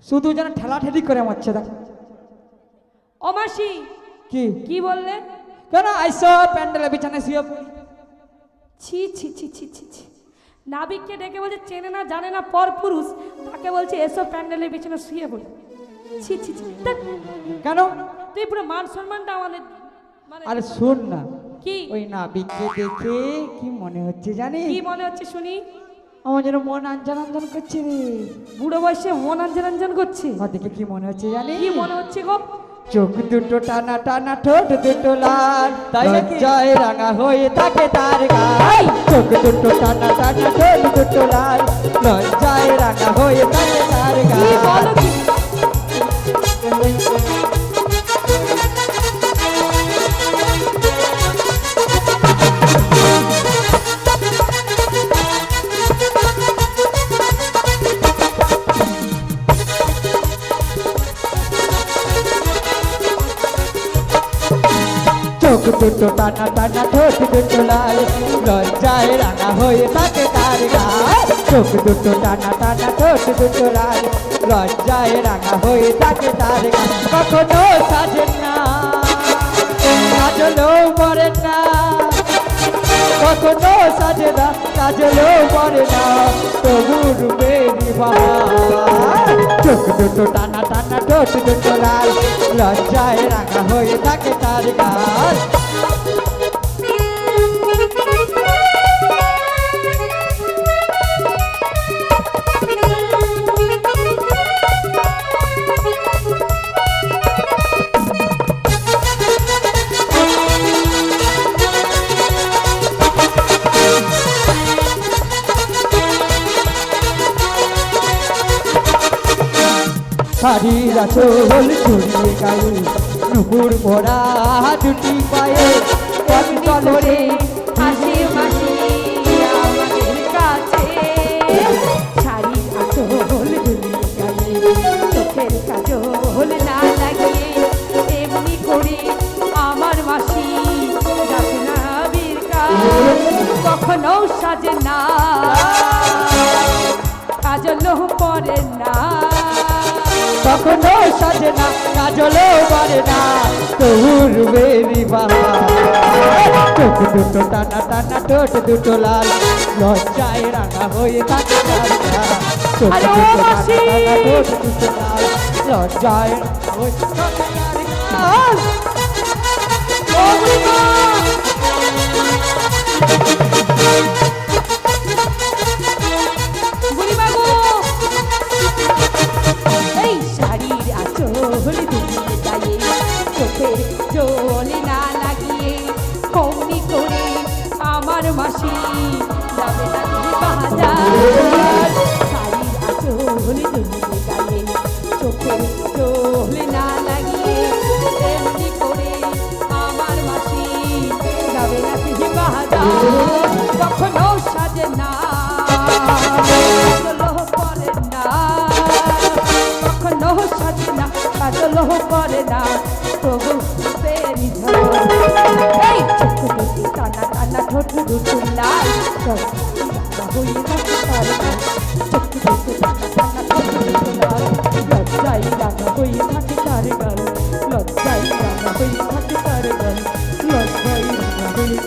শুধু যেন ঠেলাঠেলি করে মারছে দেখ। ও মাসি কি কি বললে? কেন আইসো প্যান্ডেলের বিছানায় শুয়ে পড়ি। ছি ছি ছি ছি ছি ছি। নাবিককে ডেকে বলছে চেনে না জানে না পর পুরুষ, তাকে বলছে এসো প্যান্ডেলের বিছানা শুয়ে পড়ি। ছি ছি ছি। ধ্যাৎ, কেন? তুই পুরো মান সম্মানটা আমাদের মানে আরে শোন না, কি ওই নাবিককে দেখে কি মনে হচ্ছে জানিস? কি মনে হচ্ছে শুনি? আমার যেন মন আঞ্জান আঞ্জান করছে রে। বুড়ো বয়সে মন আঞ্জন করছে। আমার দেখে কি মনে হচ্ছে জানিস? কি মনে হচ্ছে গো? চোখ দুটো টানা টানা, ঠোঁট দুটো লাল, তাই নাকি? লজ্জায় রাঙা হয়ে থাকে তার গাল। চোখ দুটো টানা টানা, ঠোঁট দুটো লাল, লজ্জায় রাঙা হয়ে থাকে তার কি গাল। বলো কি? চোখ দুটো টানা টানা, ঠোঁট দুটো লাল, লজ্জায় রাঙা হয়ে থাকে তার গাল। চোখ দুটো টানা টানা, ঠোঁট দুটো লাল, লজ্জায় রাঙা হয়ে থাকে তার গাল। কখনো সাজেন না, কাজলেও মরে না, কখনো সাজে না, কাজলেও মরে না, তবু রূপেরই বাহার। চোখ দুটো টানা টানা, ঠোঁট দুটো লাল, লজ্জায় রাঙা হয়ে থাকে তার গাল। শাড়ির আঁচল ছড়িয়ে গায়ে, নুপুর ভরা দুটি পায়ে, করে হাসি মাসি আমাদের কাছে শাড়ি আঁচল দুলিয়ে গায়ে, চোখের কাজল না লাগিয়ে এমনি করে আমার মাসি যাবে না বীর কাজ। কখনো সাজে না, কাজল পরে না, কখনো সাজে না, কাজলেও মরে না, তবু রূপেরই বাহার। চোখ দুটো টানা টানা, ঠোঁট দুটো লাল, লজ্জায় রাঙা হয়ে থাকে তার গাল। চোখ আরে ও দুটো টানা মাসি! টানা, ঠোঁট দুটো লাল, লজ্জায় রাঙা হয়ে থাকে তার গাল। ও বুড়িমা! বুড়িমা গো! এই শাড়ির আঁচল দুলিয়ে গায়ে, চোখের জল না লাগিয়ে অমনি করে আমার মাসি যাবে না তুমি বাজার। শাড়ির আঁচল দুলিয়ে গায়ে, চোখের জল না লাগিয়ে এমনি করে আমার মাসি যাবে না তুমি বাজার। কখনো সাজে না, কাজল পরে না, কখনো সাজে না, কাজল পরে না, তবু তেরি ঝড়। এই চোখ দুটি টানা টানা, ঠোঁট দুটো লাল, হয়ে থাকে তার গাল। চোখ দুটি টানা টানা, ঠোঁট দুটো লাল, লজ্জায় রাঙা হয়ে থাকে তার গাল, লজ্জায় রাঙা হয়ে থাকে তার গাল, লজ্জায় রাঙা হয়ে।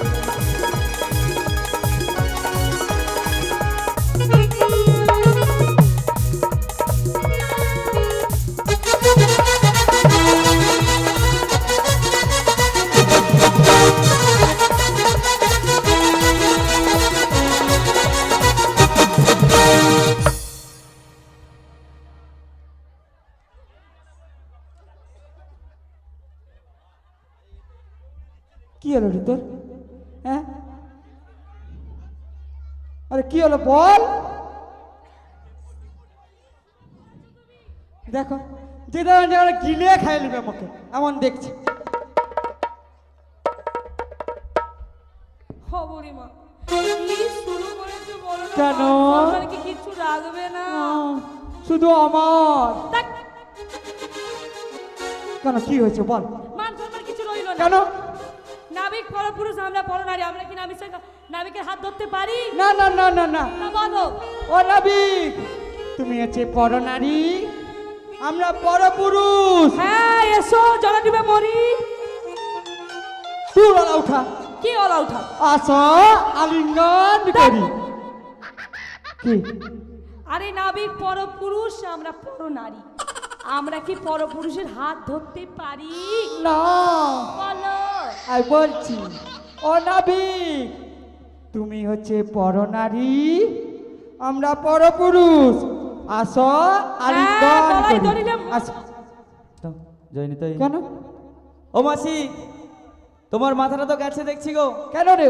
কি হলো রে তোর? হ্যাঁ, আরে কি হলো বল। দেখো যেটা গিলিয়ে খাই নিবে আমাকে, এমন দেখছে। ও বুড়িমা, কি শুরু করেছো বলো না? কেন? আমার কি কিছু রাখবে না? শুধু আমার। দেখ, কেন কি হয়েছে বল? মান সম্মান কিছু রইলো না। কেন? নাবিক পরপুরুষ, আমরা পরনারী, আমরা কি নাবিকের হাত ধরতে পারি? না না না না না, না বলো। ও নাবিক, তুমি হচ্ছে পরনারী, আমরা পরপুরুষ। হ্যাঁ এসো জলাডিবে মরি। তুই ওলা উঠা, কি ওলা উঠা? আসো আলিঙ্গন করি। কি আরে নাবিক পরপুরুষ, আমরা পরনারী। আমরা কি পরপুরুষের হাত ধরতে পারি? না, বলো। আমি বলছি ও নাবিক, তুমি হচ্ছে পরনারী, আমরা পরপুরুষ। আসো আলিঙ্গন গলায় করি। ধরিলে আসো। জয়নিতাই কেন ও মাসি, তোমার মাথাটা তো গেছে দেখছি গো। কেন রে?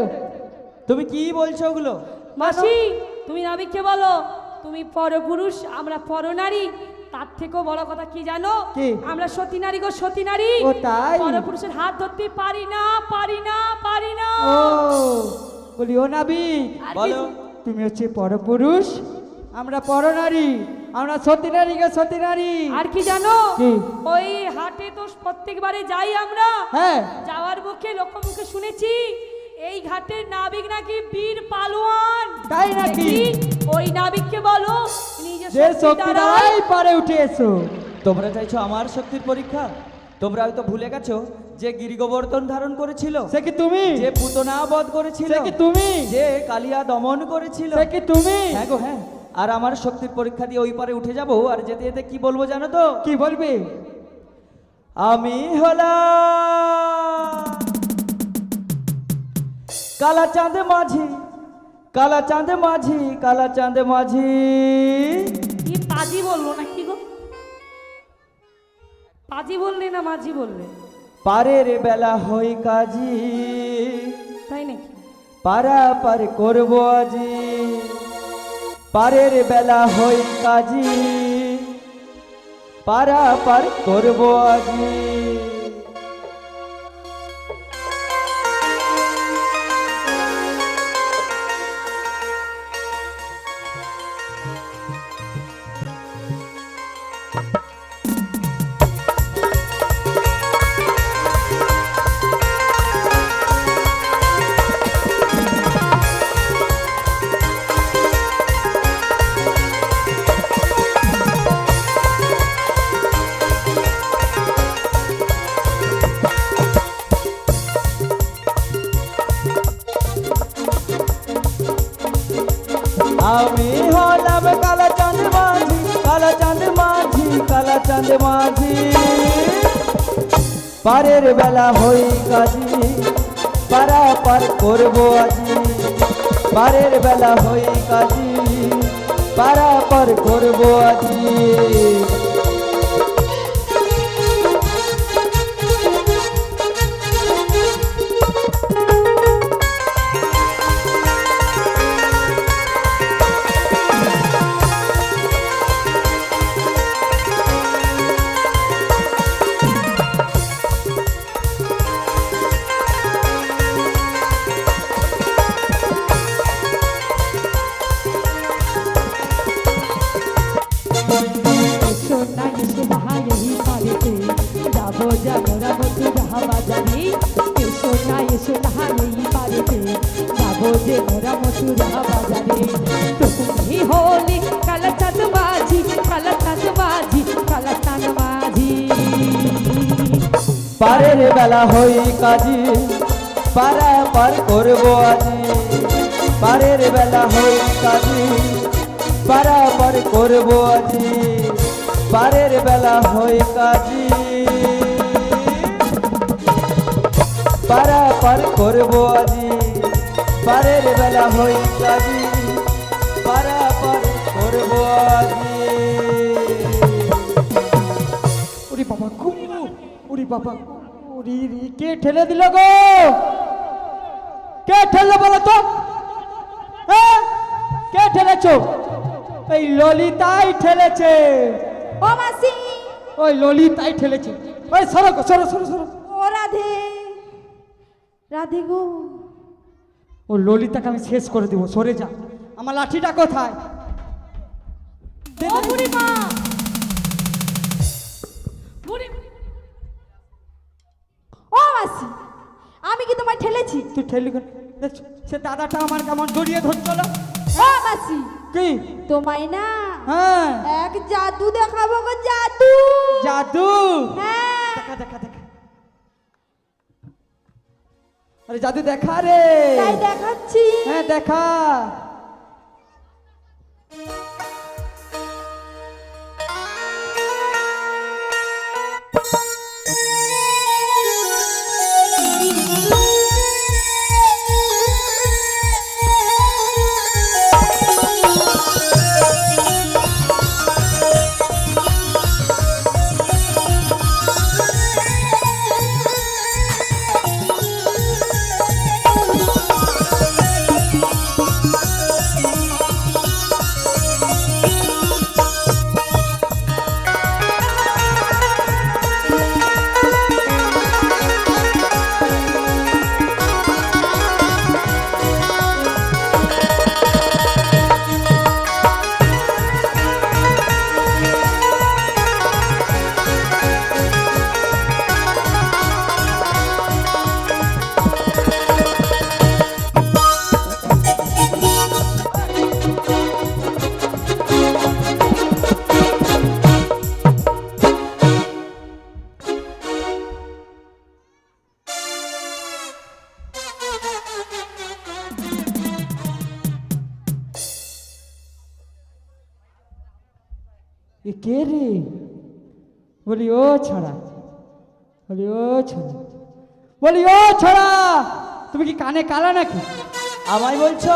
তুমি কি বলছো ওগুলো? মাসি তুমি নাবিককে বলো তুমি পরপুরুষ, আমরা পরনারী। তার থেকেও বড় কথা কি জানো? কি? আমরা সতী নারী গো, সতী নারী। ও তাই? পরপুরুষের হাত ধরতে পারি না, পারি না, পারি না। ও বলি ও নাবিক, আর বলো। কিছু- তুমি হচ্ছে পরপুরুষ, আমরা পরনারী, আমরা সতী নারী গো, সতী নারী। আর কি জানো? কি? ওই হাটে তো প্রত্যেকবারে যাই আমরা। হ্যাঁ, যাওয়ার মুখে লোক মুখে শুনেছি এই ঘাটের নাবিক নাকি বীর পালোয়ান। তাই নাকি? দেখি, ওই নাবিককে বলো নিজে যে শক্তি শক্তি দ্বারা দ্বারাই পারে উঠে এসো। তোমরা চাইছো আমার শক্তির পরীক্ষা? তোমরা হয়তো ভুলে গেছো যে গিরিগোবর্ধন ধারণ করেছিল, সে কি তুমি? যে পুতনা বধ করেছিল, সে কি তুমি? যে কালিয়া দমন করেছিল। সে কি তুমি? হ্যাঁ গো হ্যাঁ। আর আমার শক্তির পরীক্ষা দিয়ে ওই পারে উঠে যাব, আর যেতে যেতে কি বলবো জানো তো? কি বলবে? আমি হলাম কালা চাঁদ মাঝি, কালা চাঁদ মাঝি, কালা চাঁদ মাঝি। কি পাজি বললো না কি গো? পাজি বললে না মাঝি বললে? পারের বেলা হই কাজী, তাই নাকি? পারা পার করবো আজি। পারের বেলা হই কাজী, পারা পার করবো আজি। আমি হলাম কালা চাঁদ মাঝি, কালা চাঁদ মাঝি, কালা চাঁদ মাঝি। পারের বেলা হই কাজী, পারা পার করবো আজি। পারের বেলা হই কাজী, পারা পার করবো আজি। এসো না এসে ভাই এই পারেতে যাবো যাবো রাবো তু যাহা বাজারি। এসো না এসে ভাই এই পারেতে যাবো যে মোরা মতু যাহা বাজারে। তুমি হলি কালা চাঁদ মাঝি, কালা চাঁদ মাঝি, কালা চাঁদ মাঝি। পারের বেলা হই কাজী, পারা পার করবো আজি। পারের বেলা হই কাজী, পারা পার করবো আজি। পারের বেলা হই কাজী, পারা পার করবো আজি। পারের বেলা হই কাজী, পারা পার করবো আজি। ওরে বাবা খুব, ওরে বাবা, ওরে রে, কে ঠেলে দিল গো? কে ঠেললো বলো তো? হ্যাঁ, কে ঠেলেছো? এই ললিতাই ঠেলেছে। ও মাসি, ওই ললিতাই ঠেলেছে। ওই সরো গো, সরো সরো সরো। ও রাধে, রাধে গো। ও ললিতাকে আমি শেষ করে দেবো, সরে যা। আমার লাঠিটা কোথায়? ও বুড়িমা, বুড়ি। ও মাসি, আমি কি তোমায় ঠেলেছি? তুই ঠেলি কেন? দেখছো সে দাদাটা আমার কেমন জড়িয়ে ধরছিল। ও মাসি, কি? তোমায় না হ্যাঁ, এক জাদু দেখাবো গো, জাদু। আরে জাদু দেখা রে। তাই দেখাচ্ছি। হ্যাঁ দেখা। এ কে রে? বলি ও ছড়া, বলি ও ছড়া, বলি ও ছড়া, তুমি কি কানে কালা নাকি? আমায় বলছো?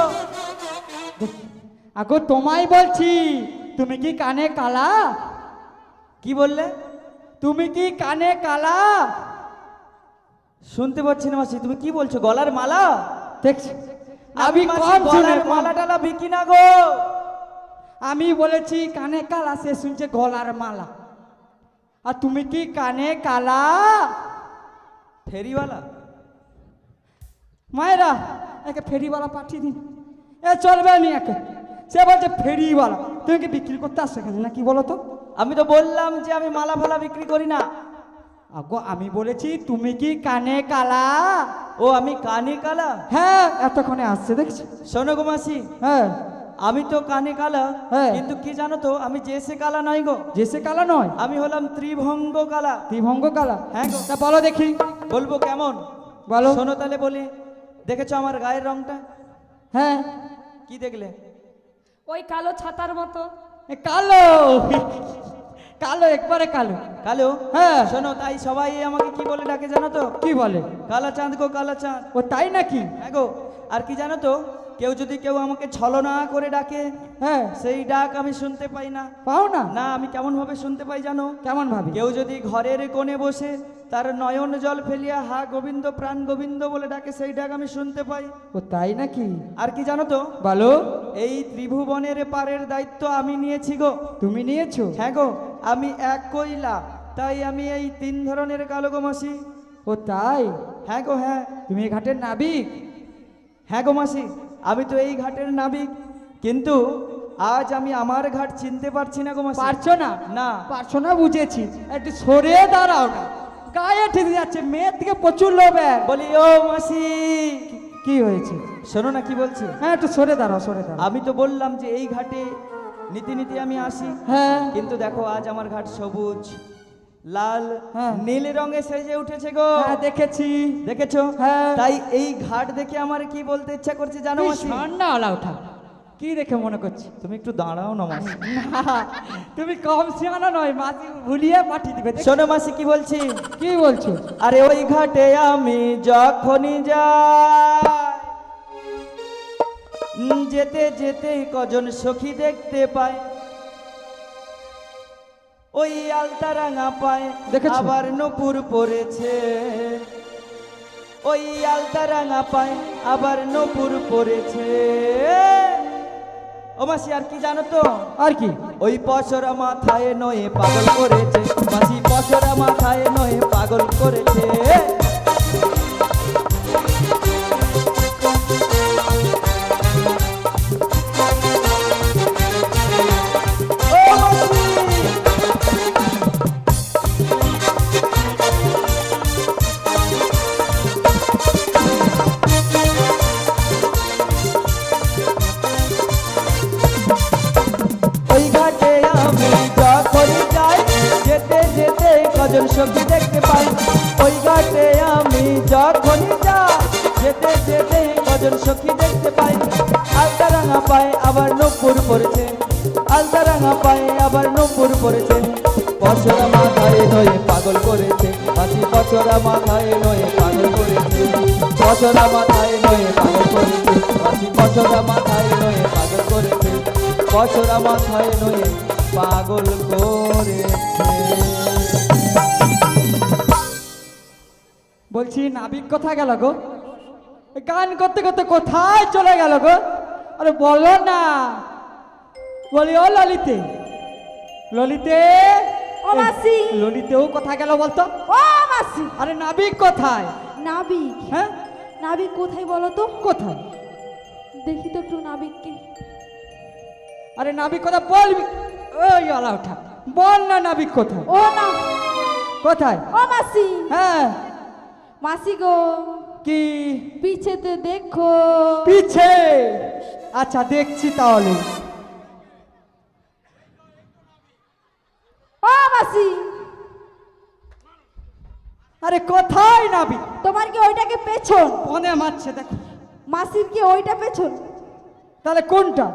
আগো তোমায় বলছি, তুমি কি কানে কালা? কি বললে? তুমি কি কানে কালা? শুনতে পাচ্ছি না মাসি, তুমি কি বলছো? গলার মালা? দেখছি আমি আমি কম শুনে গলার মালা টালা বিকি না গো। আমি বলেছি কানে কালা, সে শুনছে গলার মালা। আর তুমি কি কানে কালা? ফেরিওয়ালা? মায়েরা একে ফেরিওয়ালা পাঠিয়ে দিন, এ চলবে নি একে। সে বলছে ফেরিওয়ালা, তুমি কি বিক্রি করতে আসছো এখানে নাকি বলো তো? আমি তো বললাম যে আমি মালা ফালা বিক্রি করি না। আগো আমি বলেছি তুমি কি কানে কালা? ও আমি কানে কালা? হ্যাঁ এতক্ষণে আসছে দেখছি। শোনো গো মাসি, হ্যাঁ আমি তো কানে কালা, হ্যাঁ। কিন্তু কি জানো তো, আমি জেসে কালা নই গো। জেসে কালা নয়, আমি হলাম ত্রিভঙ্গ কালা। ত্রিভঙ্গ কালা? হ্যাঁ গো। তা বলো দেখি। বলবো কেমন? বলো। শোনো তাহলে বলি। দেখেছো আমার গায়ের রংটা? হ্যাঁ কি দেখলে? ওই কালো ছাতার মতো। এ কালো, কালো একবারে কালো। কালো? হ্যাঁ। শোনো, তাই সবাই আমাকে কি বলে ডাকে জানো তো? কি বলে? কালা চাঁদ গো, কালা চাঁদ। ও তাই নাকি? হ্যাঁ গো। আর কি জানো তো, কেউ আমাকে ছলনা করে ডাকে, হ্যাঁ সেই ডাক আমি শুনতে পাই না। পাও না? না, আমি কেমন ভাবে শুনতে পাই জানো? কেমন ভাবে? কেউ যদি ঘরের কোণে বসে তার নয়ন জল ফেলিয়া হা গোবিন্দ প্রাণ গোবিন্দ বলে ডাকে, সেই ডাক আমি শুনতে পাই। ও তাই নাকি? আর কি জানো তো, বলো। এই ত্রিভুবনের পারের দায়িত্ব আমি নিয়েছি গো। তুমি নিয়েছো? হ্যাঁ গো, আমি এক কইলা, তাই আমি এই 3 ধরনের কালো গো মাসি। ও তাই? হ্যাঁ গো হ্যাঁ। তুমি এই ঘাটের নাবিক? হ্যাঁ গো মাসি, আমি তো এই ঘাটের নাবিক, কিন্তু আজ আমি আমার ঘাট চিনতে পারছি না গো মাসি। পারছো না? না। পারছো না বুঝেছি, একটু সরে দাঁড়াও না, গায়ে ঠিক যাচ্ছে, মেয়ের দিকে প্রচুর লোভ। বলি ও মাসি, কি হয়েছে? শোনো না কি বলছি। হ্যাঁ একটু সরে দাঁড়াও, সরে দাঁড়াও। আমি তো বললাম যে এই ঘাটে নীতি নীতি আমি আসি, হ্যাঁ কিন্তু দেখো আজ আমার ঘাট সবুজ লাল হ্যাঁ। নীল রঙে সেজে উঠেছে গো। হ্যাঁ দেখেছি। দেখেছো? হ্যাঁ। তাই এই ঘাট দেখে আমার কি বলতে ইচ্ছা করছে জানো মাসি? ঠান্ডা আলা ওঠা, কি দেখে মনে করছি? তুমি একটু দাঁড়াও না মাসি। না, তুমি কম সিয়ানা নয়, মাঝি ভুলিয়ে পাঠিয়ে দিবে। শোনো মাসি কি বলছি। কি বলছো? আরে ওই ঘাটে আমি যখনই যাই, যেতে যেতে কজন সখী দেখতে পাই, ওই আলতা রাঙা পায় দেখেছো? আবার নপুর পড়েছে, ওই আলতা রাঙা পায় আবার নপুর পড়েছে। ও মাসি আর কি জানো তো? আর কি? ওই পশরা মাথায় নয়ে পাগল করেছে, মাসি পশরা মাথায় নয়ে পাগল করেছে। ও মাসি! ওই ঘাটে আমি যখন যাই, যেতে যেতে কজন সখী দেখতে পাই, ওই ঘাটে আমি যখন যাই, পায়ে আবার নূপুর পড়েছে, আলতা রাঙা পায়ে আবার নূপুর পড়েছে। পছরা মাথায় নয়ে পাগল করেছে, মাসি পছরা মাথায় নয়ে পাগল করেছে। পছরা মাথায় নয়ে পাগল করেছে, মাসি পছরা মাথায় নয়ে পাগল করেছে। পছরা মাথায় নয়ে পাগল করেছে। বলছি নাবিক কোথায় গেল গো? এই গান করতে করতে কোথায় চলে গেল গো? আরে বলো না। বলি ও ললিতে, ললিতে, ও মাসি। ললিতেও কোথায় গেল বলতো? ও মাসি। আরে নাবিক কোথায়? নাবিক? হ্যাঁ নাবিক কোথায় বলো তো? কোথায়? দেখি তো একটু নাবিককে। আরে নাবিক কোথায় বলবি? ওই আলা ওঠা, বল না নাবিক কোথায়? ও না, কোথায়? ও মাসি। হ্যাঁ মাসি গো, কি পিছেতে দেখো। পিছে? আচ্ছা দেখছি তাহলে। ও মাসি, আরে কোথায় নাবিক? তোমার কি ওইটাকে পেছন? ফোনে মারছে দেখো। মাসির কি ওইটা পেছন? তাহলে কোনটা?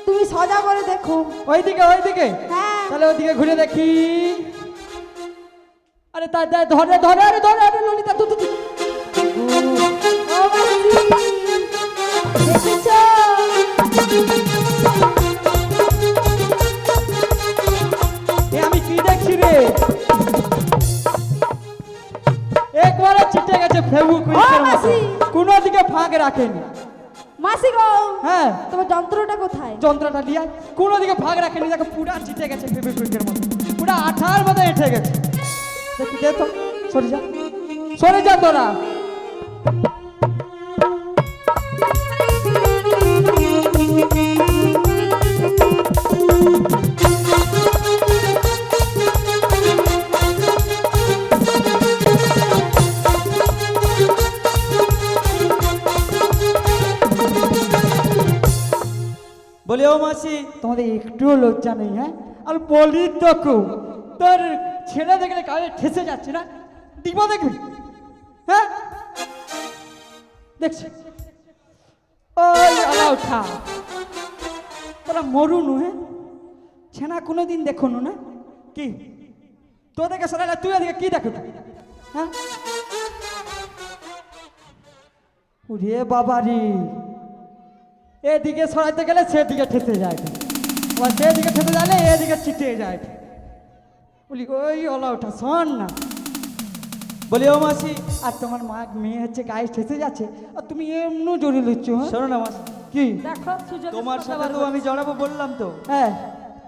তুমি সজা করে দেখো। ওইদিকে ওইদিকে? হ্যাঁ। তাহলে ওইদিকে ঘুরে দেখি। আরে তাই তাই ধরে ধরে, আরে ধরে, আরে ললিতা তুই তুই। ও মাসি, দেখেছো? আমি কি দেখছি রে? একবারে চিটে গেছে ফেবুকুইকের মতো, মাসি। কোনো দিকে ফাঁক রাখেনি। মাসি গো, হ্যাঁ তোমার যন্ত্রটা কোথায়? যন্ত্রটা নিয়ে আয়। কোনো দিকে ফাঁক রাখেনি, দেখো পুরা চিটে গেছে ফেবুকুইকের মতো, পুরা আঠার মতো এঁঠে গেছে। দেখি দে তো, সরে যা, সরে যা তোরা। বলি ও মাসি, তোমাদের একটুও লজ্জা নেই? হ্যাঁ আর বলি তো কেউ তোর ছেলে দেখলে কাজে ঠেসে যাচ্ছে না, দিব দেখবি? হ্যাঁ দেখছি ওই আলা উঠা, তোরা মরুনু। হ্যাঁ ছেনা কোনোদিন দেখুন না কি তোদেরকে সরাইলে তুই এদিকে কি দেখো? হ্যাঁ ওরে বাবারি, এদিকে সরাইতে গেলে সেদিকে ঠেসে যায়, আবার সেদিকে ঠেসে গেলে এদিকে চিটে যায়। বলি ওই ওলা ওঠা শোন না। বলি ও মাসি, আর তোমার মা মেয়ে হচ্ছে গায়ে ঠেসে যাচ্ছে আর তুমি এমনি জড়িয়ে দিচ্ছ। হ্যাঁ শোনো না মাসি, কি? দেখো সুযোগ। তোমার সাথে তো আমি জড়াবো বললাম তো। হ্যাঁ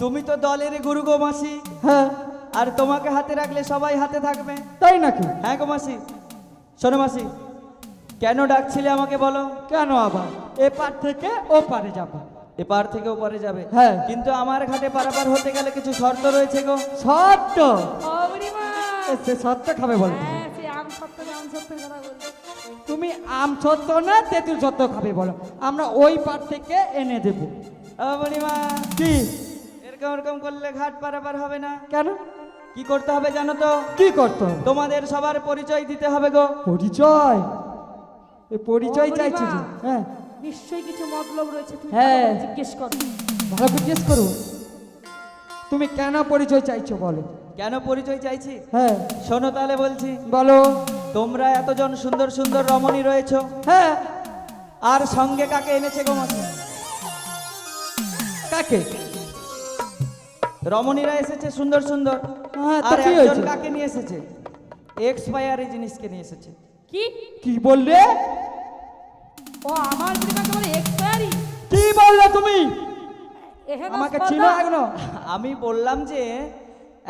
তুমি তো দলের গুরু গো মাসি, হ্যাঁ আর তোমাকে হাতে রাখলে সবাই হাতে থাকবে। তাই নাকি? হ্যাঁ গো মাসি। শোনো মাসি, কেন ডাকছিলে আমাকে বলো? কেন আবার এপার থেকে ও পারে যাবো? এপার থেকে ওপারে যাবে, হ্যাঁ। কিন্তু আমার ঘাটে পারাপার হতে গেলে কিছু শর্ত রয়েছে গো। সত্য? ও বুড়িমা, সে সত্য খাবে বলো? হ্যাঁ সে আম সত্য কথা বলছি। তুমি আম সত্য না তেঁতুল সত্য খাবে বলো, আমরা ওই পার থেকে এনে দেবো। ও বুড়িমা, কি? এরকম এরকম করলে ঘাট পারাপার হবে না। কেন? কি করতে হবে জানো তো? কি করতো? তোমাদের সবার পরিচয় দিতে হবে গো। পরিচয়? এই পরিচয় ও চাইছি যে? বুড়িমা। হ্যাঁ নিশ্চয়ই কিছু মতলব রয়েছে, তুমি হ্যাঁ। ভালো করে জিজ্ঞেস করো। ভালো করে জিজ্ঞেস করো। তুমি কেন পরিচয় চাইছো বলো? কেন পরিচয় চাইছি? হ্যাঁ শোনো তাহলে বলছি। বলো। তোমরা এতজন সুন্দর সুন্দর রমণী রয়েছো, হ্যাঁ আর সঙ্গে কাকে এনেছে গো মাসি? কাকে? রমণীরা এসেছে সুন্দর সুন্দর, হ্যাঁ, তো আর কি একজন হয়েছে? কাকে নিয়ে এসেছে? এক্সপায়ারি জিনিসকে নিয়ে এসেছে। কি? কি বললে? ও আমার বুড়িমাকে বলে এক্সপায়ারি? কি বললে তুমি? এখানে আমাকে স্পর্ধা? চিনো এখনো? আমি বললাম যে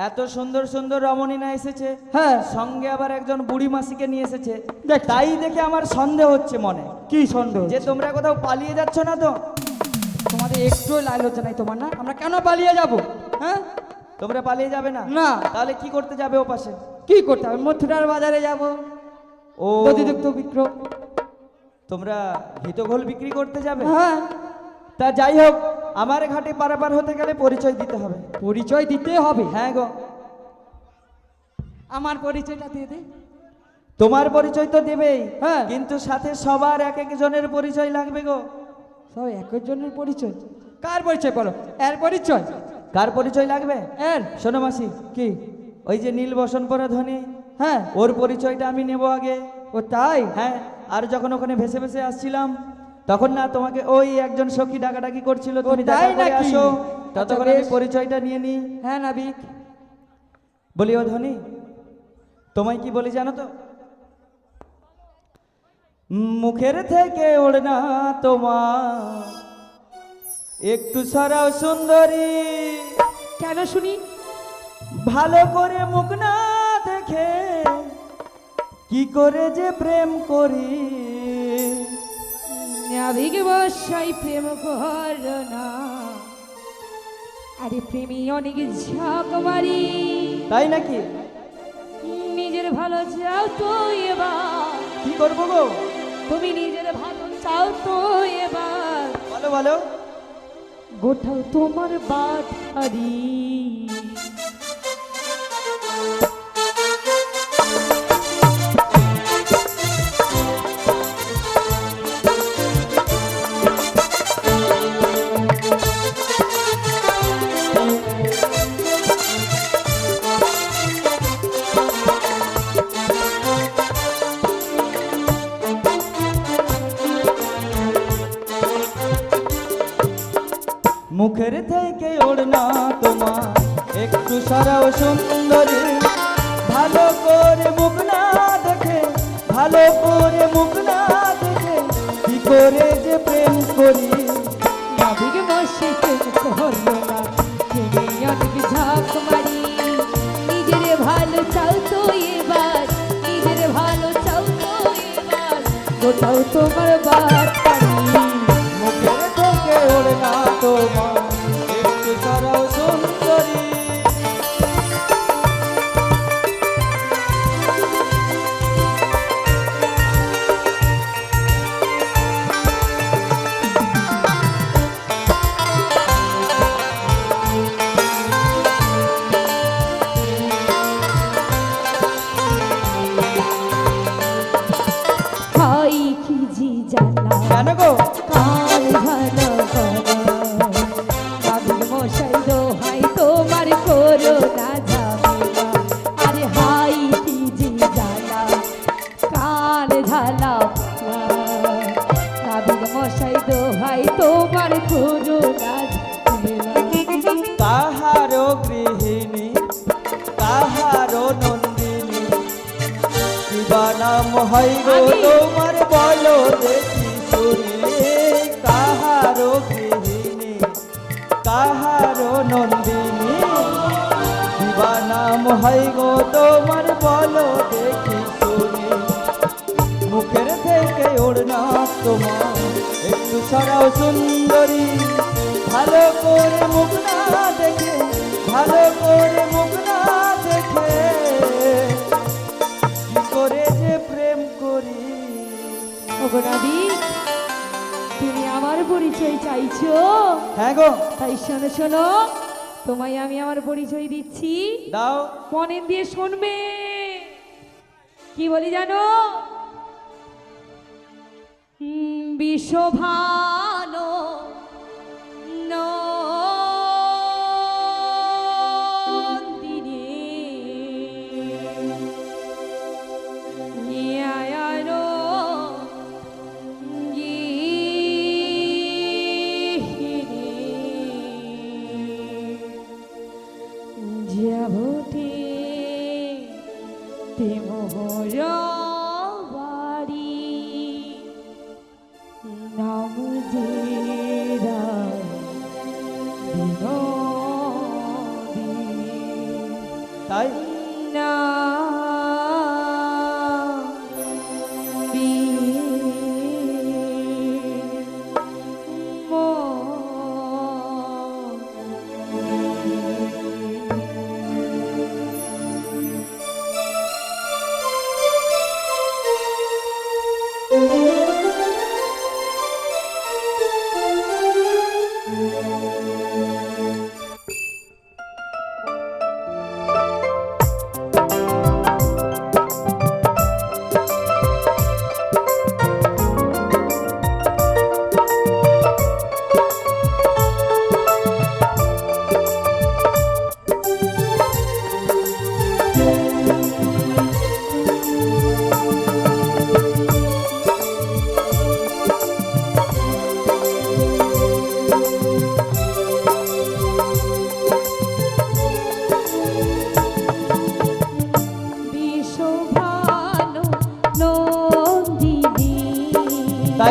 এত সুন্দর সুন্দর রমণীরা এসেছে, হ্যাঁ সঙ্গে আবার একজন বুড়ি মাসিকে নিয়ে এসেছে। দেখ। তাই দেখে আমার সন্দেহ হচ্ছে মনে, কি সন্দেহ? যে তোমরা কোথাও পালিয়ে যাচ্ছ না তো? তোমাদের একটু লালচা নাই তোমার? না আমরা কেন পালিয়ে যাব? হ্যাঁ তোমরা পালিয়ে যাবে না? না। তাহলে কি করতে যাবে ও পাশে? কি করতে হবে? মথুরার বাজারে যাব, ও দধিযুক্ত বিক্রয়। তোমরা ঘিতঘোল বিক্রি করতে যাবে? হ্যাঁ তা যাই হোক, আমার ঘাটে পারাপার হতে গেলে পরিচয় দিতে হবে। পরিচয় দিতে হবে? হ্যাঁ গো। আমার পরিচয়টা দিয়ে দে। তোমার পরিচয় তো দেবেই, হ্যাঁ। কিন্তু সাথে সবার এক একজনের পরিচয় লাগবে গো। সব একজনের পরিচয়। কার পরিচয় বলো? এর পরিচয়। কার পরিচয় লাগবে? এর। শোনো মাসি, কি? ওই যে নীল বসন পরা ধনী, হ্যাঁ। ওর পরিচয়টা আমি নেব আগে। ও তাই? হ্যাঁ, আর যখন ওখানে ভেসে ভেসে আসছিলাম তখন না তোমাকে ওই একজন সখী ডাকাডাকি করছিল, তুমি তাই দেখা করে নাকি? আসো, আচ্ছা, ততক্ষণ আমি বেশ। পরিচয়টা নিয়ে নিই। হ্যাঁ নাবিক। বলি ও ধনী, তোমায় কি বলি জানো তো? মুখের থেকে ওড়না তোমার একটু সরাও সুন্দরী, কেন শুনি? ভালো করে মুখ না দেখে কি করে যে প্রেম করি। নাবিক মশাই প্রেম করো না, আরে প্রেমী অনেক ঝাঁক মারি। তাই নাকি? নিজের ভালো চাও তো এবার, কি করবো গো? তুমি নিজের ভালো চাও তো এবার, বলো বলো। গোটাও তোমার বাড়ি। মুখের থেকে ওড়না তোমার একটু সরাও সুন্দরী, ভালো করে মুখ না দেখে, ভালো করে মুখ না দেখে কি করে যে প্রেম করি। নাবিক মশাই প্রেম করো না, প্রেমী অনেক ঝাঁক মারি। নিজের ভালো চাও তো এবার, নিজের ভালো চাও তো এবার, গোটাও তোমার বাড়ি। মুখের থেকে ওড়না তোমার একটু সরাও সুন্দরী। হাই কি জি জ্বালা, কেন গো? কাল ভালো করো। নাবিক মশাই দোহাই তোমার করো না ঝামেলা, আরে হাই কি জি জ্বালা, কাল ঝালা। নাবিক মশাই দোহাই তোমার করো না ঝামেলা। কাহারো গৃহিণী, কাহারো নন্দিনী, কিবা নাম হয় গো তোমার বলো দেখি শুনি। কাহারো গৃহিণী, কাহারো নন্দিনী, কিবা নাম হয় গো তোমার বলো দেখি শুনি। মুখের থেকে ওড়না তোমার একটু সরাও সুন্দরী, ভালো করে মুখ না দেখে, ভালো করে মুখ না দেখে কি করে যে প্রেম করি। ওগো নাবিক, তুমি আমার পরিচয় চাইছো? হ্যাঁ গো, তাই শোনো শোনো, তোমায় আমি আমার পরিচয় দিচ্ছি, দাও। মনে দিয়ে শুনবে। কি বলি জানো? বিশ্বভানো নন্দিনী, ন্যায়ানো যাবতে তে মোহর বাড়ি, নাম জেরা বিনোদী, তাই না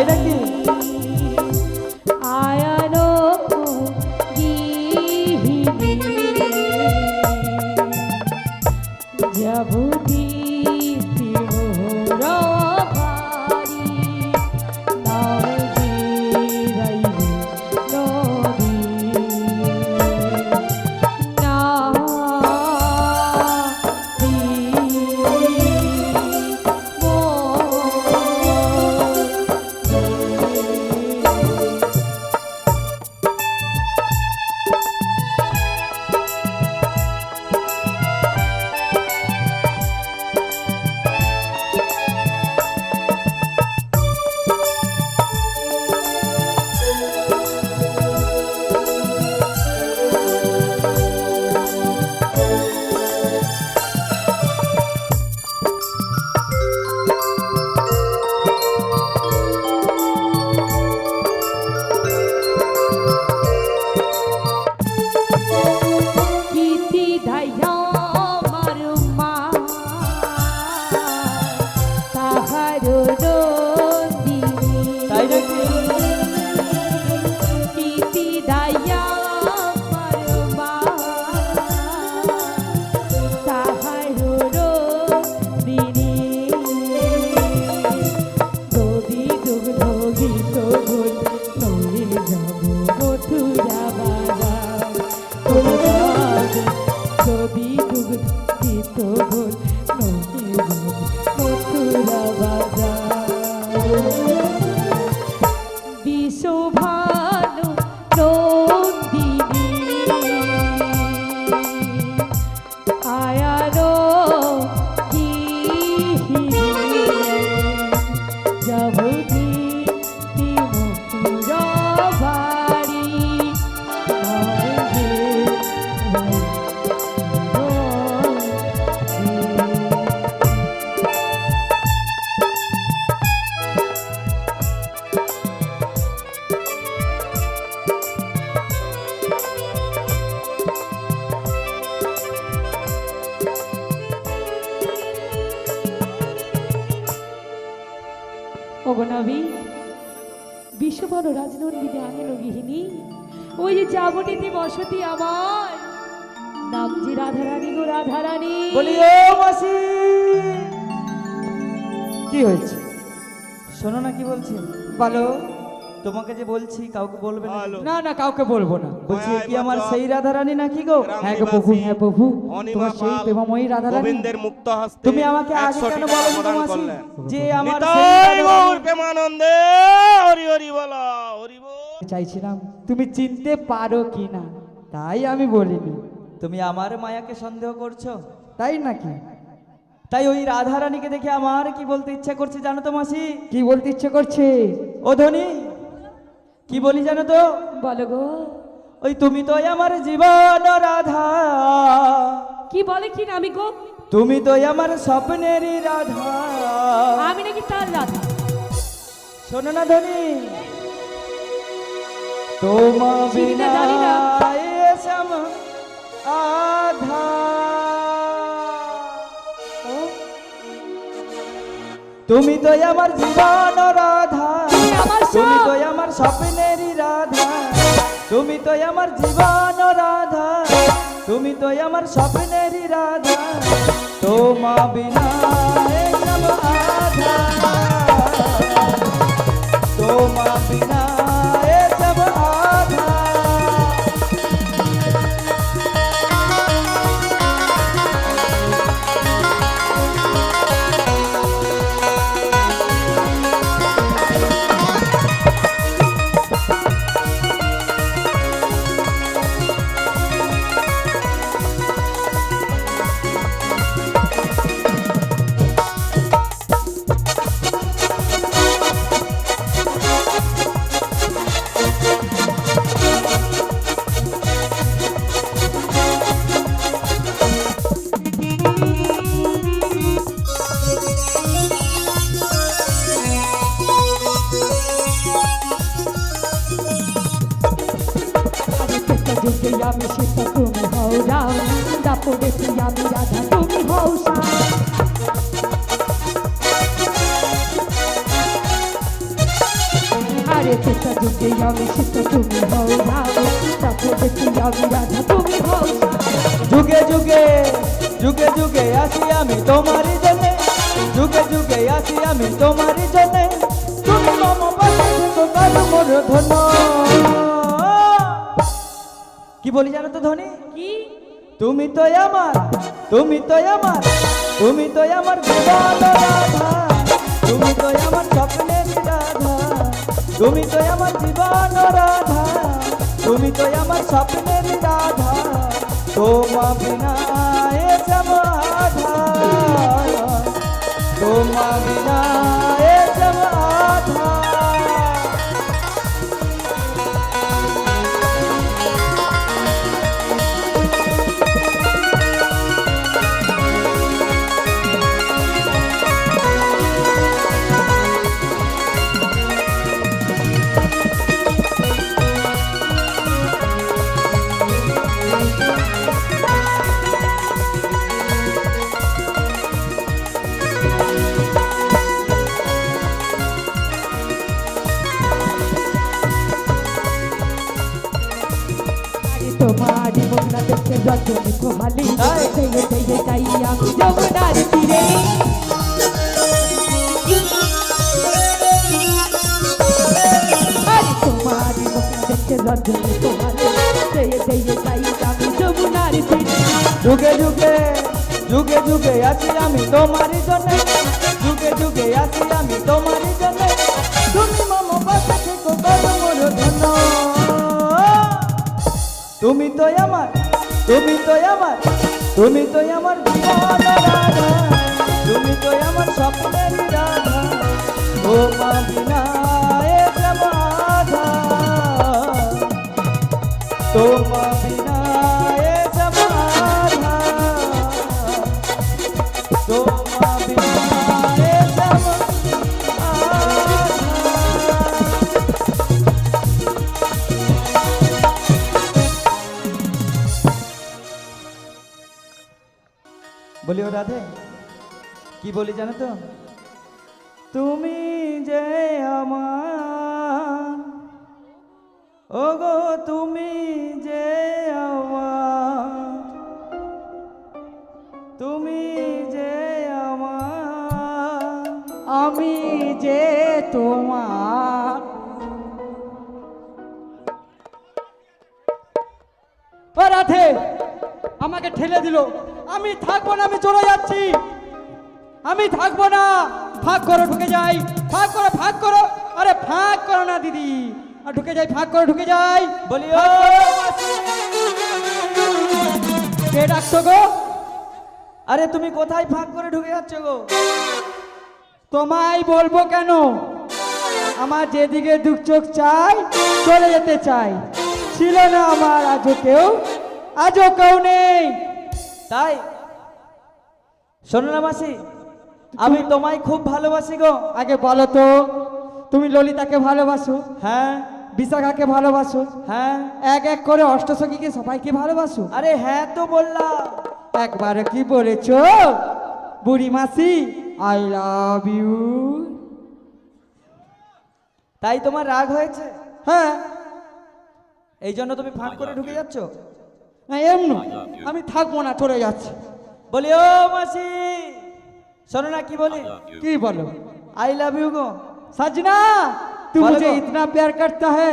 তাই নাকি? আয়ানো গিহিনী যাবতি বিশোভানু নন্দিনী আয়ানো গিহিনী যাবতি তিমুর বাড়ি অগনবী বিশ্ববর রাজনন্দিনী আনেন গৃহিণী ওই যে যাবতীতে বসতি আমার নাম যে রাধারানী গো রাধারানী বলি ও মাসি, কি হয়েছে? শোনো না কি বলছি। বলো। তোমাকে যে বলছি কাউকে বলবে না। না না, কাউকে বলবো না। বলছি কি আমার সেই রাধারানী নাকি গো? হ্যাঁ গো প্রভু, হ্যাঁ প্রভু, তোমার সেই প্রেমময়ী রাধারানী। গোবিন্দের মুক্ত হস্তে তুমি আমাকে আগে কেন বলো না মাসি যে আমার নিতাই গৌর প্রেমানন্দে হরি হরি বলা হরি বল। চাইছিলাম তুমি চিনতে পারো কি না, তাই আমি বলিনি। তুমি আমার মায়াকে সন্দেহ করছো তাই নাকি? তাই ওই রাধারানীকে দেখে আমার কি বলতে ইচ্ছা করছে জানো তো মাসি? কি বলতে ইচ্ছে করছে? ও ধনী, কি বলি জানো তো? বলো গো। ওই তুমি তো আমার জীবন রাধা। কি বলে কি নামি গো? তুমি তো আমার স্বপ্নেরই রাধা। আমি নাকি তার রাধা? শোনো না ধনী, তোমা চিনি না, বিনা জানি না। এ সম আধা। তুমি তো আমার জীবন রাধা, তুমি আমার সব। তুমি তো আমার স্বপ্নেরই রাধা, তুমি তো আমার জীবন রাধা, তুমি তো আমার স্বপ্নেরই রাধা। তোমা বিনা এ সব আধা, তোমা বিনা এ সব আধা। আমি সীতা তুমি হও রাম, দাপরে আমি রাধা তুমি হও শ্যাম। যুগে আমি সীতা তুমি হও রাম তাকে দেখি আমি রাধা তুমি হও যুগে যুগে যুগে যুগে আসি আমি তোমারই জন্যে, যুগে যুগে আসি আমি তোমারই জন্যে, তুমি মম পাশে থেকো কারো মোর ধন্য। কি বলি জানো তো ধনী? কি তুমি তো আমার, তুমি তো আমার, তুমি তো আমার জীবন রাধা, তুমি তো আমার স্বপ্নের রাধা, তুমি তো আমার জীবন রাধা, তুমি তো আমার স্বপ্নের রাধা, তোমা বিনা এ সমাধা, তোমা বিনা এ সমাধা। তোমারি মুখনা দেখতে রজনী কোহালি তাই? থেকে থেকে যাই আমি যমুনার তীরে আরে তোমারি মুখনা দেখতে রজনী কোহালি থেকে থেকে যাই আমি যমুনার তীরে যুগে যুগে যুগে যুগে আছি আমি তোমারই জন্যে, যুগে যুগে আছি আমি তোমারই জন্যে, তুমি মম পাশে থেকো কারো মোর ধন্য। তুমি তো আমার, তুমি তো আমার, তুমি তো আমার জীবন রাধা, তুমি তো আমার স্বপ্নের রাধা, ও মা বিনা এ সমাধা, তোমা বিনা এ সমাধা, তোমা বিনা এ সমাধা। বলি ও রাধে, কি বলি জানো তো? তুমি যে আমার, ও গো তুমি যে আমার, তুমি যে আমার, আমি যে তোমার। ও রাধে আমাকে ঠেলে দিল, আমি থাকবো না, আমি চলে যাচ্ছি, আমি থাকবো না। ফাঁক করো, ঢুকে যাই, ফাঁক করো, ফাঁক করো, আরে ফাঁক করো না দিদি, আর ঢুকে যাই, ফাঁক করো, ঢুকে যাই। বলি ও মাসি, কে ডাকছো গো? আরে তুমি কোথায় ফাঁক করে ঢুকে যাচ্ছ গো? তোমায় বলবো কেন, আমার যেদিকে দু চোখ চাই চলে যেতে চাই, ছিল না আমার আজও কেউ, আজও কেউ নেই। তাই শোনো না মাসি, আমি তোমায় খুব ভালোবাসি গো। আগে বলো তো, তুমি ললিতাকে ভালোবাসো, হ্যাঁ বিশাখাকে ভালোবাসো, হ্যাঁ, এক এক করে অষ্টসখীকে সবাইকে ভালোবাসো। আরে হ্যাঁ তো বললাম। একবার কি বলেছো বুড়ি মাসি আই লাভ ইউ? তাই তোমার রাগ হয়েছে? হ্যাঁ, এই জন্য তুমি ফাঁক করে ঢুকে যাচ্ছ? না এমনি, আমি থাকবো না, চলে যাচ্ছি। বলি ও মাসি, শোনো না কি বলি। কি বলো? I love you go. सजना तू बोलो मुझे गो। इतना प्यार करता है,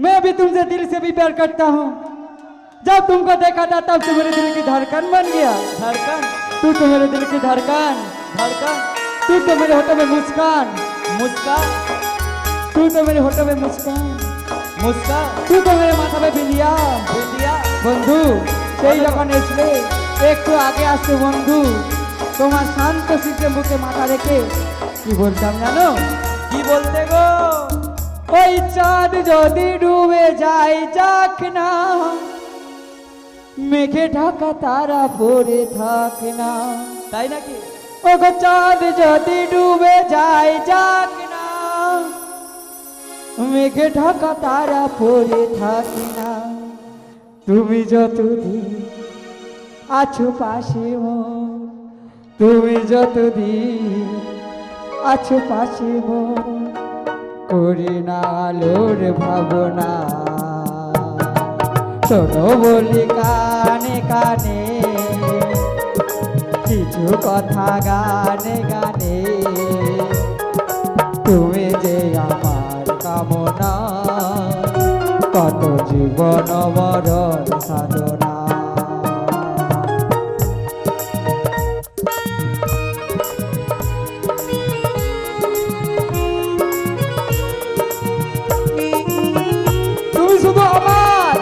मैं भी तुमसे दिल से भी प्यार करता हूँ। जब तुमको देखा था तब से मेरे दिल की धड़कन बन गया। धड़कन तू तो मेरे दिल की धड़कन, धड़कन तू तो मेरे होठों में मुस्कान, मुस्कान तू तो मेरे होठों में मुस्कान, मुस्कान तू तो मेरे माथा पे बिंदिया। बिंदिया। বন্ধু সেই যখন এসলে একটু আগে আসতে বন্ধু, তোমার শান্ত শিখে বুকে মাথা রেখে কি বলতাম জানো? কি বলতে গো? ওই চাঁদ যদি ডুবে যায় যাক না, মেঘে ঢাকা তারা পড়ে থাক না। তাই নাকি? ও গো চাঁদ যদি ডুবে যায় যাক না, মেঘে ঢাকা তারা পড়ে থাক না। তুমি যতদিন আছো পাশে মোর, তুমি যতদিন আছো পাশে মোর, করি না আলোর ভাবনা শোনো বলি কানে কানে কিছু কথা গানে গানে তুমি যে আমার কামনা কত জীবন মরণ সাধনা তুমি শুধু আমার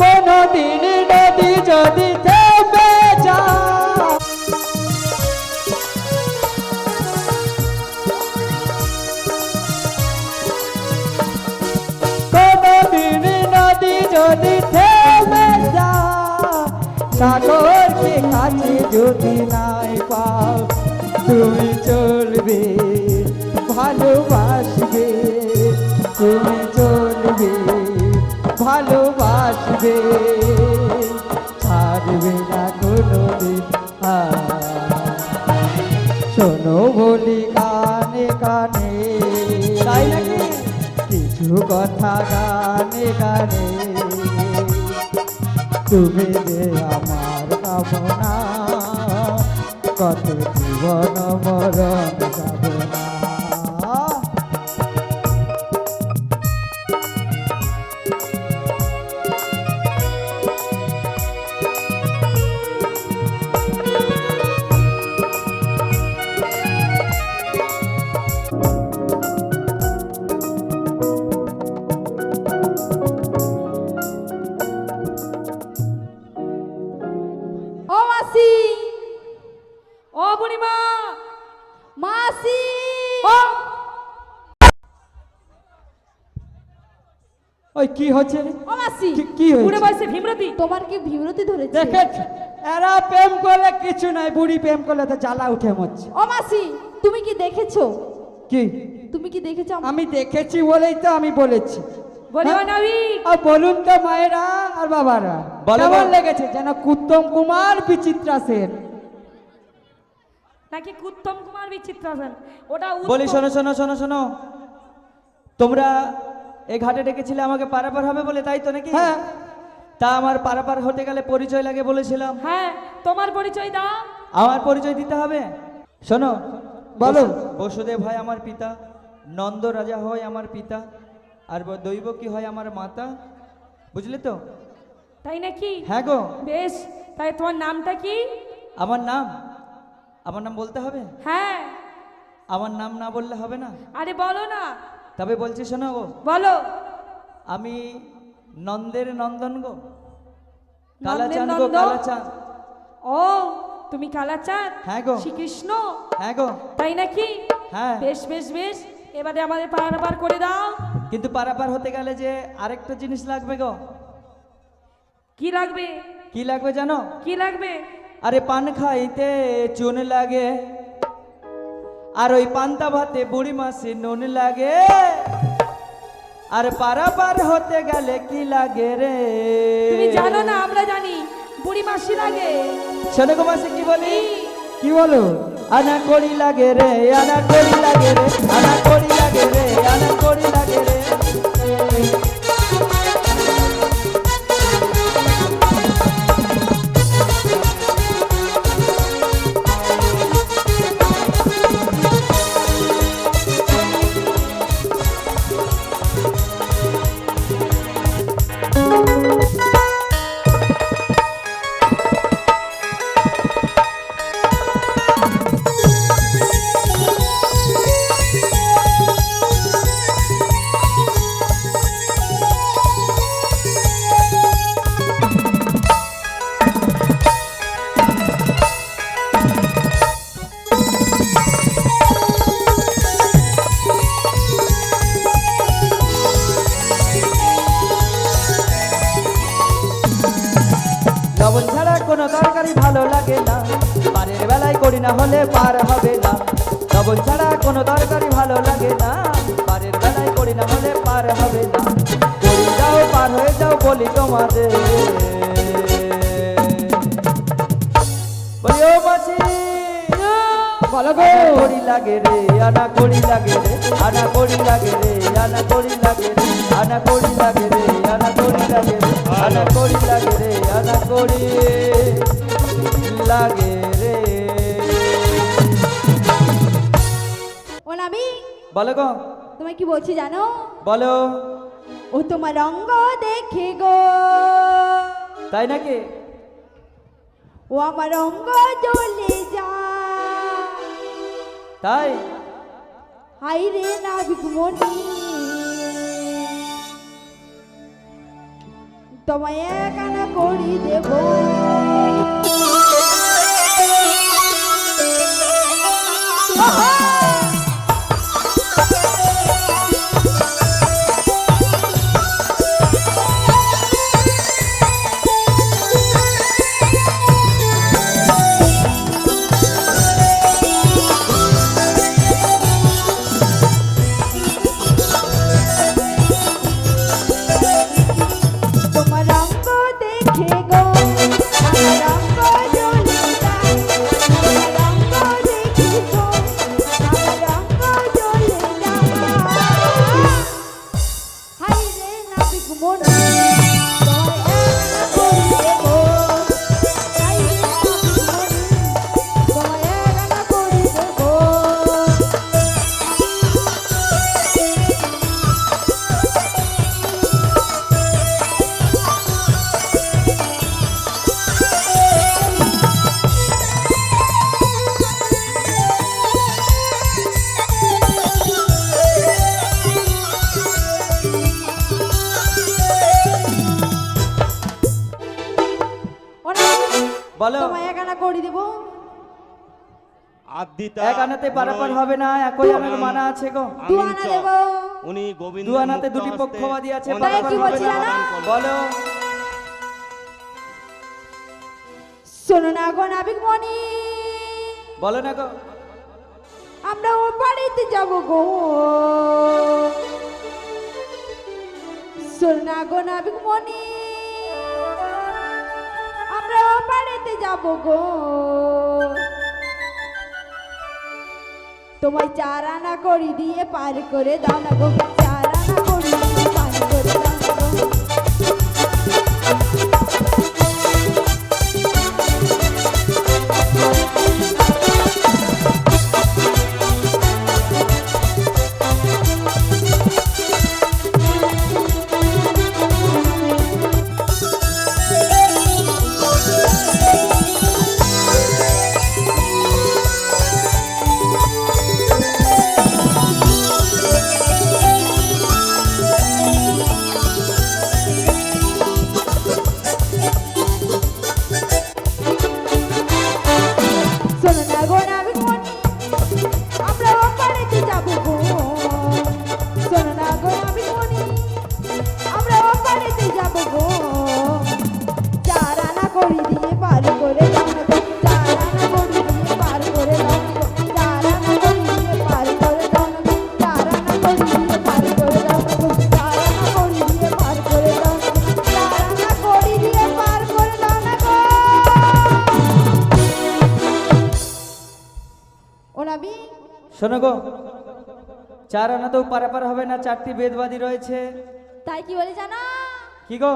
কোনদিন নদী যদি থেমে যায় কোনদিন নদী যদি থেমে যায় সাগরকে কাছে যদি নাই পাও তুমি চলবে ভালোবাসবে তুমি চলবে ভালোবাসবে ছাড়বে না কোনোদিন শোনো বলি কানে কানে তাই নাকি কিছু কথা গানে গানে তুমি যে আমার কামনা কত জীবন মরণ যাবে না ও মাসি, ও বুড়িমা, মাসি, ও ওই কি হচ্ছে রে? ও মাসি, কি হয়েছে? বুড়ে বয়সে ভীমরতি, তোমার কি ভীমরতি ধরেছে? দেখেছ এরা প্রেম করলে কিছু নাই বুড়ি প্রেম করলে তো জ্বালা উঠে মরছে ও মাসি, তুমি কি দেখেছো? কি তুমি কি দেখেছো? আমি দেখেছি বলেই তো আমি বলেছি বলিও নাবি, আর বলুন তো মায়েরা আর বাবারা বলো, কেমন বলো। লেগেছে যেন উত্তম কুমার বিচিত্রা সেন নাকি উত্তম কুমার বিচিত্রা সেন? ওটা বলি শোনো শোনো শোনো শোনো, তোমরা এই ঘাটে ডেকেছিলে আমাকে পারাপার হবে বলে, তাই তো নাকি? হ্যাঁ তা আমার পারাপার হতে গেলে পরিচয় লাগে বলেছিলাম। হ্যাঁ, তোমার পরিচয় দাও। আমার পরিচয় দিতে হবে। শোনো, বলো। বসুদেব হয় আমার পিতা, নন্দ রাজা হয় আমার পিতা, আর দৈব কি হয় আমার মাতা, বুঝলে তো? তাই নাকি? হ্যাঁ গো। বেশ, তাই তোমার নামটা কি? আমার নাম বলতে হবে? হ্যাঁ। আমার নাম না বললে হবে না? আরে বলো না। তবে বলছি শোনো গো, বলো। আমি নন্দের নন্দন গো, নন্দের কালাচাঁদ গো, নন্দন? কালাচাঁদ। ও, তুমি কালাচাঁদ? হ্যাঁ গো। শ্রীকৃষ্ণ? হ্যাঁ গো। তাই নাকি? হ্যাঁ। বেশ বেশ বেশ, এবারে আমাদের পারাপার করে দাও। কিন্তু পারাপার হতে গেলে যে আরেকটা জিনিস লাগবে গো। কি লাগবে? কি লাগবে জানো? কি লাগবে? আরে পান খাইতে চুন লাগে, আর ওই পান্তা ভাতে বুড়ি মাসি নুন লাগে, আর পারাপার হতে গেলে কি লাগে রে? তুমি জানো না, আমরা জানি, বুড়ি মাসি লাগে। শোনো গো মাসি, কি বলি? কি বলো? আনা করি লাগে রে, আনা করি লাগে রে, আনা করি লাগে রে, আনা করি লাগে রে। লবণ ছাড়া কোনো তরকারি ভালো লাগে না, পারের বেলায় করি না হলে পার হবে না। লবণ ছাড়া কোনো তরকারি ভালো লাগে না, পারের বেলায় করি না হলে পার হবে না। করি যাও পার হয়ে যাও বলি তোমাদের, বলি ও মাসি বলো গো। আনা করি লাগে রে, আনা করি লাগে রে, আনা করি লাগে রে, আনা করি লাগে রে, আনা করি লাগে রে, আনা করি লাগে রে, আনা করি লাগে রে, আনা করি লাগে রে। ও নামি, বলো গো, তোমায় কি বলছি জানো? বলো। ও তোমার রঙ্গ দেখে গো, তাই নাকি? ও আমার রঙ্গ জ্বলে যা, তাই হাই রে নাবিক মনি, তোমায় একানা করি দেব। তোমার রঙ্গ দেখে গো, আমার রঙ্গ জ্বলে যায়, তোমার রঙ্গ দেখে গো, আমার রঙ্গ জ্বলে যায়, হাই রে নাবিক মনি, তোমায় একানা করি দেব, হাই রে নাবিক মনি, তোমায় একানা করি দেব। বলো। তোমায় একানা করে দেব। আদিতা এক আনাতে পারাপার হবে না, একই আনার মানা আছে গো। দু আনা দেব। উনি গোবিন্দ দু আনাতে দুটি পক্ষবাদী আছে, তাই পারাপার কি হবে বলছি না। জানো? বলো। শোনো না গো নাবিক মনি, বলো না গো। আমরা ও বাড়িতে যাব গো। শোনো না গো নাবিক মনি, আমরা ও বাড়িতে যাব গো। তোমায় 4 আনা করি দিয়ে পার করে দাও না গো, 4 আনা করি দিয়ে পার করে দাও না গো। শোনো না গো নাবিক মনি, আমরা ও বাড়িতে যাব গো। শোনো না গো নাবিক মনি, আমরা ও বাড়িতে যাব গো। 4 আনা করি দিয়ে পার করে দাও না গো, 4 আনা করি দিয়ে পার করে দাও না গো, 4 আনা করি দিয়ে পার করে দাও না গো, 4 আনা করি দিয়ে পার করে দাও না গো, 4 আনা করি দিয়ে পার করে দাও না গো, 4 আনা করি দিয়ে পার করে দাও না গো। ও নাবিক, শোনো গো, 4 আনাতেও পারাপার হবে না, 4টি বেদবাদী রয়েছে। তাই কি বলে জানো? কি গো?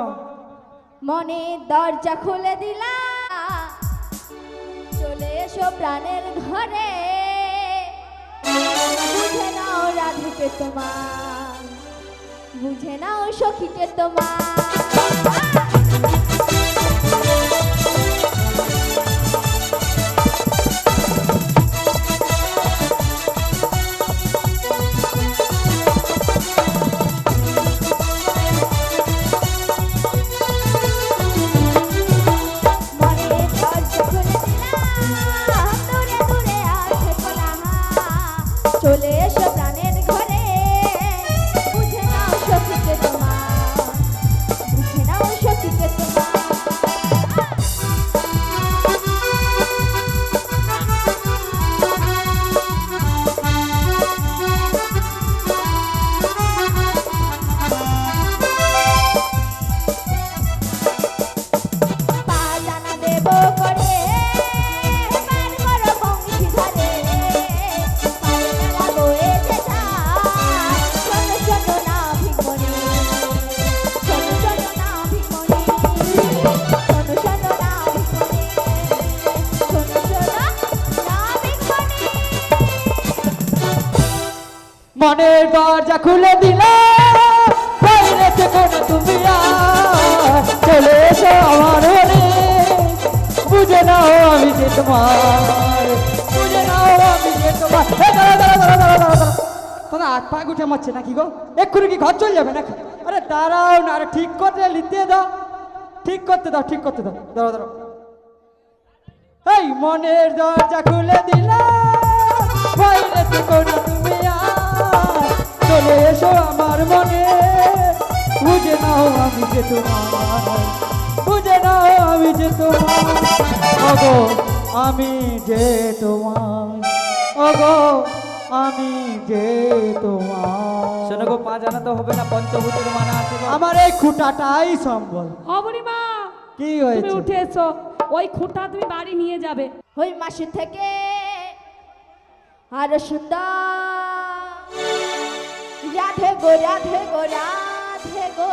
মনে দরজা খুলে দিলা, চলে এসো প্রাণের ঘরে, বুঝে নাও রাধিকে তোমার, বুঝে নাও সখীকে তোমার। মনে দরজা খুলে দিলাম, দূরে দূরে আছে কোলাহল, চলে এসো প্রাণের ঘরে, বুঝে নাও সখীকে তোমার, বুঝে নাও সখী মনের দরজা খুলে দিলে বাইরে থেকে না তুমি আর চলে এসো আমার মনে বুঝে নাও আমি যে তোমার বুঝে নাও আমি যে তোমার তোরা হাত পা গুঠে মারছে নাকি গো এক্ষুনি কি ঘর চলে যাবে নাকি আরে দাঁড়াও না আরে ঠিক করতে লিখতে দাও ঠিক করতে দাও ঠিক করতে দাও দাঁড়াও দাঁড়াও এই মনের দরজা খুলে দিলে বাইরে থেকে না তুমি আর চলে এসো আমার মনে বুঝে নাও আমি যে তোমার বুঝে নাও আমি যে তোমার ওগো আমি যে তোমার ওগো আমি যে তোমার শোনো গো, পা জানাতে হবে না, পঞ্চভূতের মানা আছে গো। আমার এই খুঁটাটাই সম্বল অবনিমা কি তুমি হয়েছে উঠে এসো ওই খুঁটা তুমি বাড়ি নিয়ে যাবে ওই মাসে থেকে আরো সুন্দর রাধে গো রাধে গো রাধে গো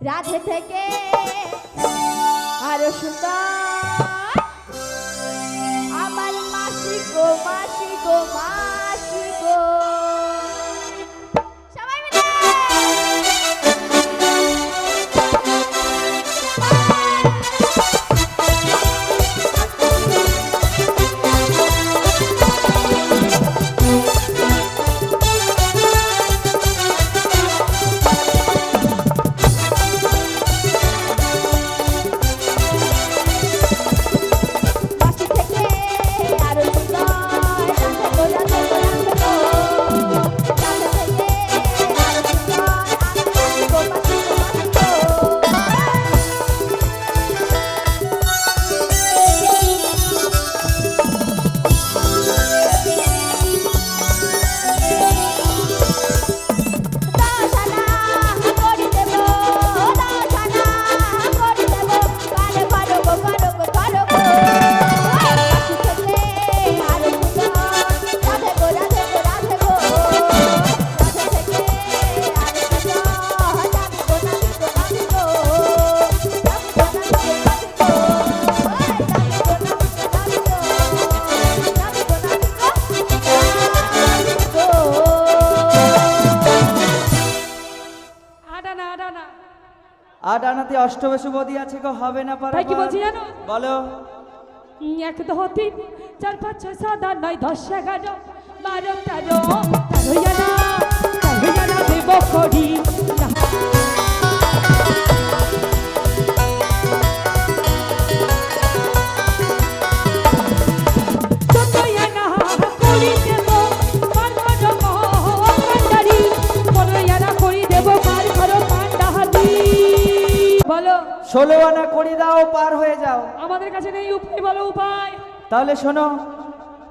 রাধে থেকে আরো সুন্দর আমার মাসি গো মাসি গো মাসি গো সবাই মিলে মাসি থেকে আরো সুন্দর রাধে গো রাধে গো রাধে গো রাধে থেকে আরো সুন্দর আমার মাসি গো মাসি গো মাসি দাসানা করি দেব দাসানা করি দেব কারে করো গো করো গো করো গো মাসি থেকে আরো সুন্দর রাধে গো রাধে গো রাধে গো রাধে থেকে আরো সুন্দর রাধে গো রাধে গো রাধে গো রাধে গো রাধে গো রাধে গো রাধে গো রাধে গো রাধে গো রাধে গো আডানা আডানা আর আনাতে অষ্টমে শুভদি আছে গো, হবে না পারা তাই কি বলছি জানো বলো। এক দো তিন চার পাঁচ ছয় সাত আট নয় 10 11 12 13 তেরো জানা দেব করি বলো 16 আনা করি দাও, পার হয়ে যাও। আমাদের কাছে নেই উপায় বলো উপায় তাহলে শোনো,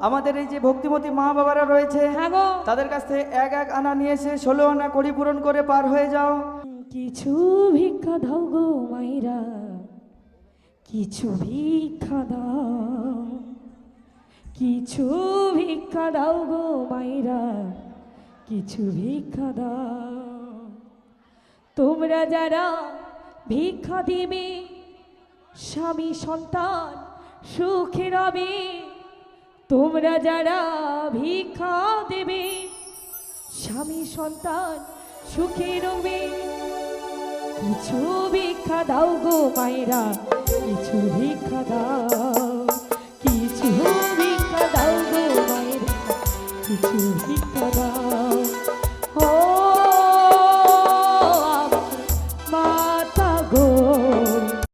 আমাদের এই যে ভক্তিমতী মা বাবারা রয়েছে হ্যাঁ গো তাদের কাছ থেকে এক এক আনা নিয়ে এসে 16 আনা করি পূরণ করে পার হয়ে যাও। কিছু ভিক্ষা দাও গো মাইরা কিছু ভিক্ষা দাও কিছু ভিক্ষা দাও গো মাইরা কিছু ভিক্ষা দাও তোমরা যারা ভিক্ষা দিবে স্বামী সন্তান সুখে রবে তোমরা যারা ভিক্ষা দেবে স্বামী সন্তান সুখে রবে কিছু ভিক্ষা দাও গো মায়েরা কিছু ভিক্ষা দাও কিছু ভিক্ষা দাও গো মায়েরা কিছু ভিক্ষা দাও